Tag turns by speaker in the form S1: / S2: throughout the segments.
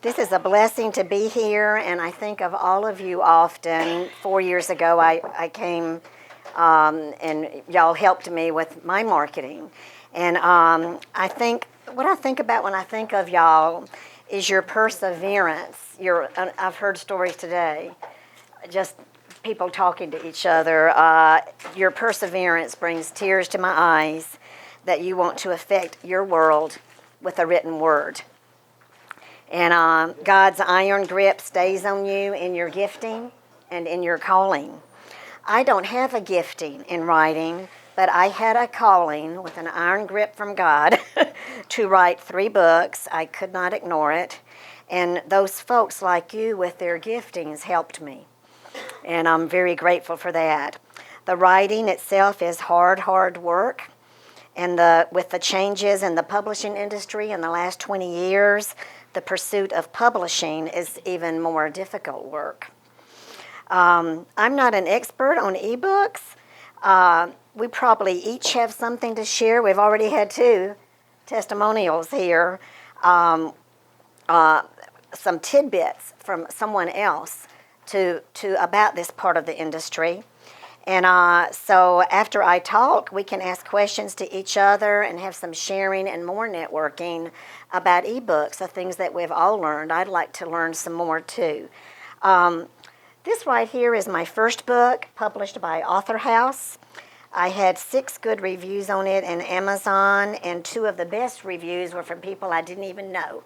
S1: This is a blessing to be here, and I think of all of you often. 4 years ago, I came and y'all helped me with my marketing. And I think, what I think about when I think of y'all is your perseverance. I've heard stories today, just people talking to each other. Your perseverance brings tears to my eyes that you want to affect your world with a written word. And God's iron grip stays on you in your gifting and in your calling. I don't have a gifting in writing, but I had a calling with an iron grip from God to write 3 books. I could not ignore it. And those folks like you with their giftings helped me. And I'm very grateful for that. The writing itself is hard work. And with the changes in the publishing industry in the last 20 years, the pursuit of publishing is even more difficult work. I'm not an expert on ebooks. We probably each have something to share. We've already had 2 testimonials here, some tidbits from someone else to about this part of the industry. And so after I talk, we can ask questions to each other and have some sharing and more networking about ebooks, the things that we've all learned. I'd like to learn some more too. This right here is my first book, published by Author House. I had 6 good reviews on it in Amazon, and 2 of the best reviews were from people I didn't even know.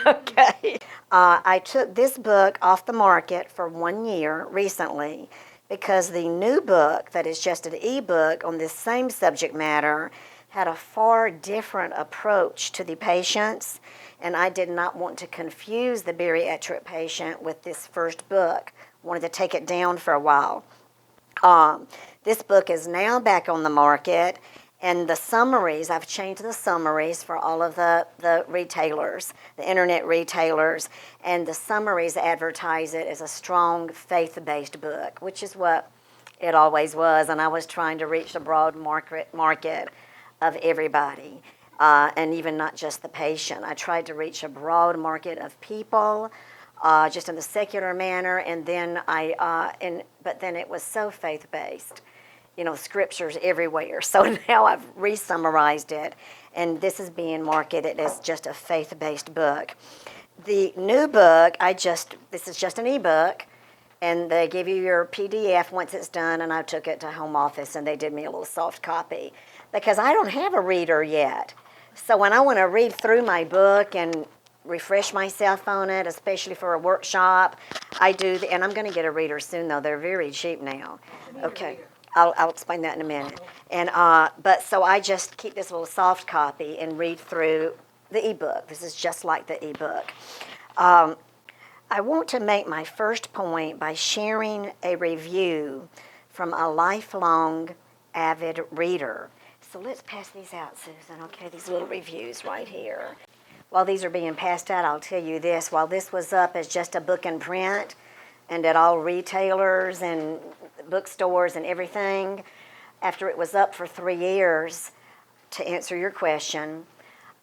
S1: Okay. I took this book off the market for 1 year recently, because the new book that is just an ebook on this same subject matter had a far different approach to the patients, and I did not want to confuse the bariatric patient with this first book. I wanted to take it down for a while. This book is now back on the market, and the summaries, I've changed the summaries for all of the retailers, the internet retailers, and the summaries advertise it as a strong faith-based book, which is what it always was, and I was trying to reach the broad market of everybody, and even not just the patient. I tried to reach a broad market of people, just in the secular manner, and then but then it was so faith-based. Scriptures everywhere. So now I've re-summarized it, and this is being marketed as just a faith-based book. The new book, this is just an ebook, and they give you your PDF once it's done, and I took it to home office, and they did me a little soft copy, because I don't have a reader yet. So when I want to read through my book and refresh myself on it, especially for a workshop, I do, and I'm going to get a reader soon, though. They're very cheap now. Okay. I'll explain that in a minute. And but so I just keep this little soft copy and read through the ebook. This is just like the ebook. I want to make my first point by sharing a review from a lifelong avid reader. So let's pass these out, Susan. Okay, these little reviews right here. While these are being passed out, I'll tell you this. While this was up as just a book in print and at all retailers and bookstores and everything, after it was up for 3 years, to answer your question,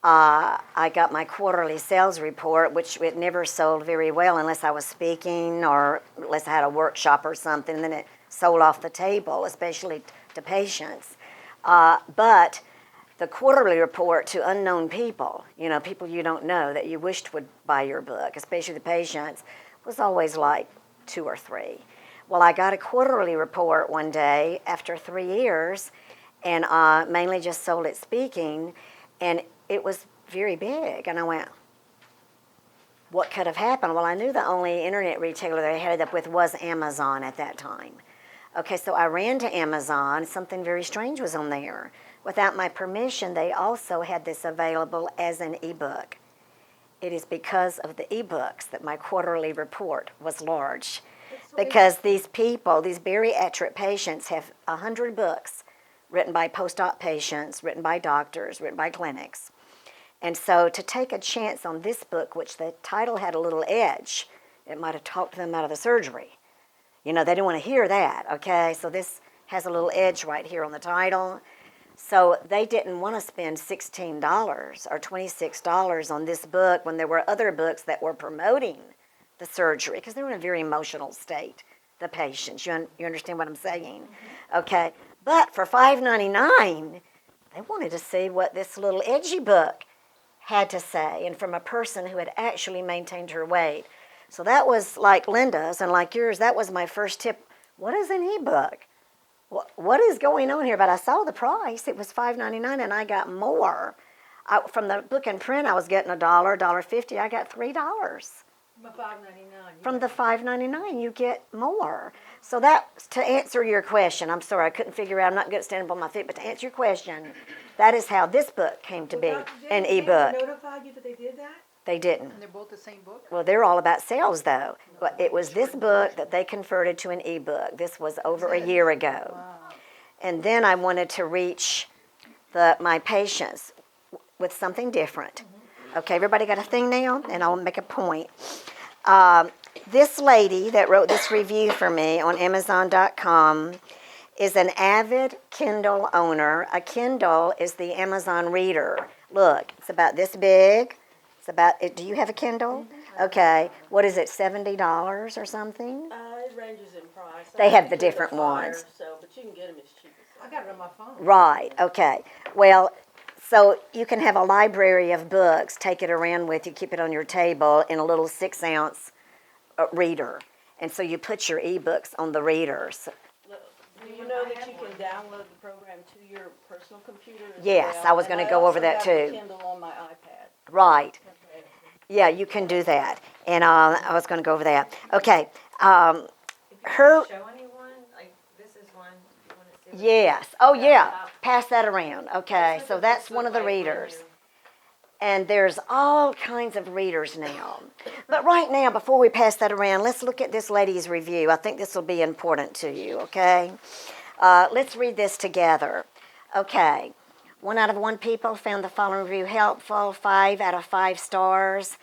S1: I got my quarterly sales report, which it never sold very well unless I was speaking or unless I had a workshop or something, and then it sold off the table, especially to patients. But the quarterly report to unknown people, people you don't know that you wished would buy your book, especially the patients, was always like 2 or 3. Well, I got a quarterly report one day after 3 years, and mainly just sold it speaking, and it was very big. And I went, what could have happened? Well, I knew the only internet retailer they had it up with was Amazon at that time. Okay, so I ran to Amazon. Something very strange was on there. Without my permission, they also had this available as an ebook. It is because of the ebooks that my quarterly report was large. Because these people, these bariatric patients, have 100 books written by post-op patients, written by doctors, written by clinics. And so to take a chance on this book, which the title had a little edge, it might have talked them out of the surgery. They didn't want to hear that, okay? So this has a little edge right here on the title. So they didn't want to spend $16 or $26 on this book when there were other books that were promoting the surgery, because they were in a very emotional state, the patients. You understand what I'm saying? Okay. But for $5.99, they wanted to see what this little edgy book had to say, and from a person who had actually maintained her weight. So that was like Linda's and like yours, that was my first tip. What is an ebook? What is going on here? But I saw the price. It was $5.99, and I got more. From the book and print, I was getting $1, $1.50. I got $3.
S2: From the $5.99.
S1: From the $5.99, you get more. So that's to answer your question. I'm sorry, I couldn't figure out. I'm not good at standing up on my feet, but to answer your question, that is how this book came to be, an ebook.
S2: They notified you that they did that?
S1: They didn't.
S2: And they're both the same book?
S1: Well, they're all about sales, though. But it was this book that they converted to an ebook. This was over a year ago.
S2: Wow.
S1: And then I wanted to reach my patients with something different. Okay, everybody got a thing now? And I'll make a point. This lady that wrote this review for me on Amazon.com is an avid Kindle owner. A Kindle is the Amazon reader. Look, it's about this big. It's about, do you have a Kindle? Okay. What is it, $70 or something?
S3: It ranges in price.
S1: They have the different ones.
S3: But you can get them as cheap as
S2: I got it on my phone.
S1: Right, okay. Well, so you can have a library of books, take it around with you, keep it on your table in a little 6-ounce reader. And so you put your ebooks on the readers.
S3: Do you know that you can download the program to your personal computer as
S1: Yes,
S3: well?
S1: I was going to go over that
S3: I also have
S1: too.
S3: the Kindle on my iPad.
S1: Right. Yeah, you can do that. And I was going to go over that. Okay. Her.
S4: Show anyone? Like, this is one. You want to see?
S1: Yes. Oh, yeah. Pass that around. Okay.
S4: This
S1: So
S4: is
S1: that's
S4: what
S1: one of the
S4: like when
S1: readers.
S4: you-
S1: And there's all kinds of readers now. But right now, before we pass that around, let's look at this lady's review. I think this will be important to you, okay? Let's read this together. Okay. 1 out of 1 people found the following review helpful. 5 out of 5 stars.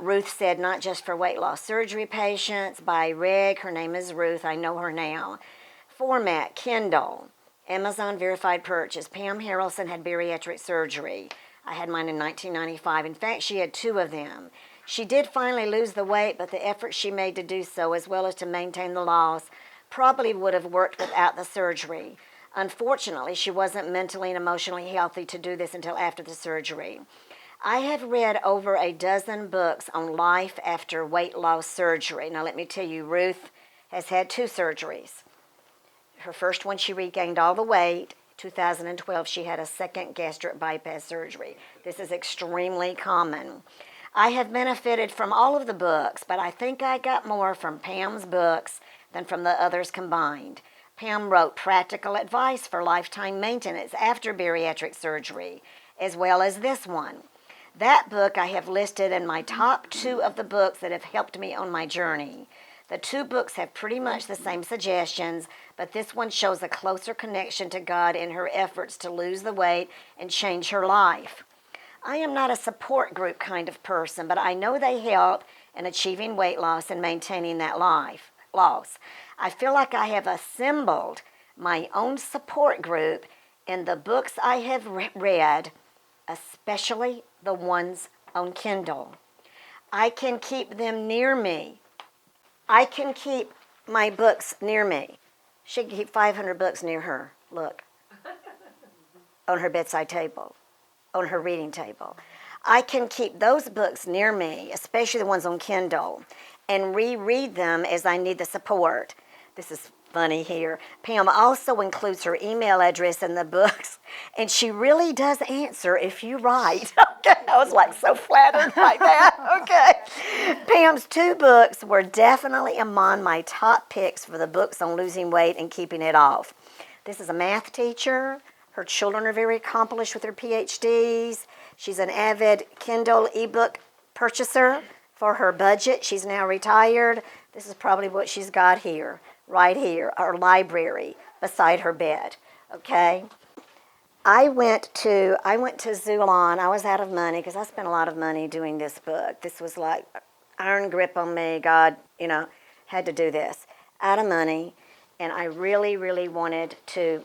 S1: Ruth said, not just for weight loss surgery patients, by Reg. Her name is Ruth. I know her now. Format, Kindle. Amazon verified purchase. Pam Harrelson had bariatric surgery. I had mine in 1995. In fact, she had 2 of them. She did finally lose the weight, but the effort she made to do so, as well as to maintain the loss, probably would have worked without the surgery. Unfortunately, she wasn't mentally and emotionally healthy to do this until after the surgery. I have read over a dozen books on life after weight loss surgery. Now, let me tell you, Ruth has had 2 surgeries. Her first one, she regained all the weight. 2012, she had a second gastric bypass surgery. This is extremely common. I have benefited from all of the books, but I think I got more from Pam's books than from the others combined. Pam wrote practical advice for lifetime maintenance after bariatric surgery, as well as this one. That book I have listed in my top 2 of the books that have helped me on my journey. The 2 books have pretty much the same suggestions, but this one shows a closer connection to God in her efforts to lose the weight and change her life. I am not a support group kind of person, but I know they help in achieving weight loss and maintaining that loss. I feel like I have assembled my own support group in the books I have read, especially the ones on Kindle. I can keep them near me. I can keep my books near me. She can keep 500 books near her. Look. On her bedside table. On her reading table. I can keep those books near me, especially the ones on Kindle, and reread them as I need the support. This is funny here. Pam also includes her email address in the books, and she really does answer if you write. Okay, I was like so flattered by that. Okay. Pam's 2 books were definitely among my top picks for the books on losing weight and keeping it off. This is a math teacher. Her children are very accomplished with their PhDs. She's an avid Kindle ebook purchaser for her budget. She's now retired. This is probably what she's got here. Right here, our library beside her bed, okay? I went to Zulon. I was out of money because I spent a lot of money doing this book. This was like iron grip on me. God, had to do this. Out of money, and I really, really wanted to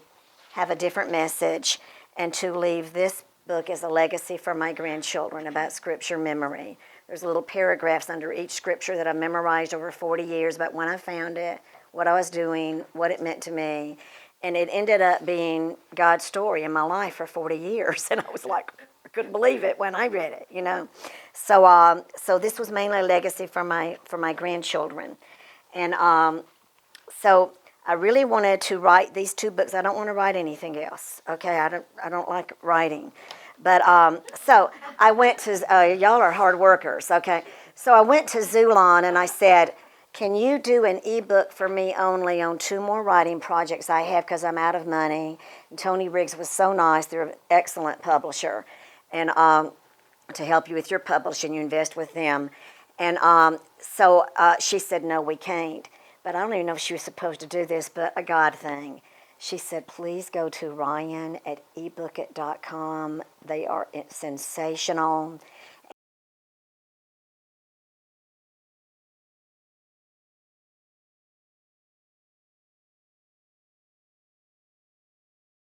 S1: have a different message, and to leave this book as a legacy for my grandchildren about scripture memory. There's little paragraphs under each scripture that I memorized over 40 years about when I found it, what I was doing, what it meant to me. And it ended up being God's story in my life for 40 years. And I was like, I couldn't believe it when I read it, you know. So this was mainly a legacy for my grandchildren. And so I really wanted to write these 2 books. I don't want to write anything else. Okay, I don't like writing. But so I went to, y'all are hard workers, okay? So I went to Zulon and I said, can you do an ebook for me only on 2 more writing projects I have because I'm out of money? And Tony Riggs was so nice. They're an excellent publisher. And to help you with your publishing, you invest with them. And so she said, no, we can't. But I don't even know if she was supposed to do this, but a God thing. She said, please go to Ryan at ebookit.com. They are sensational.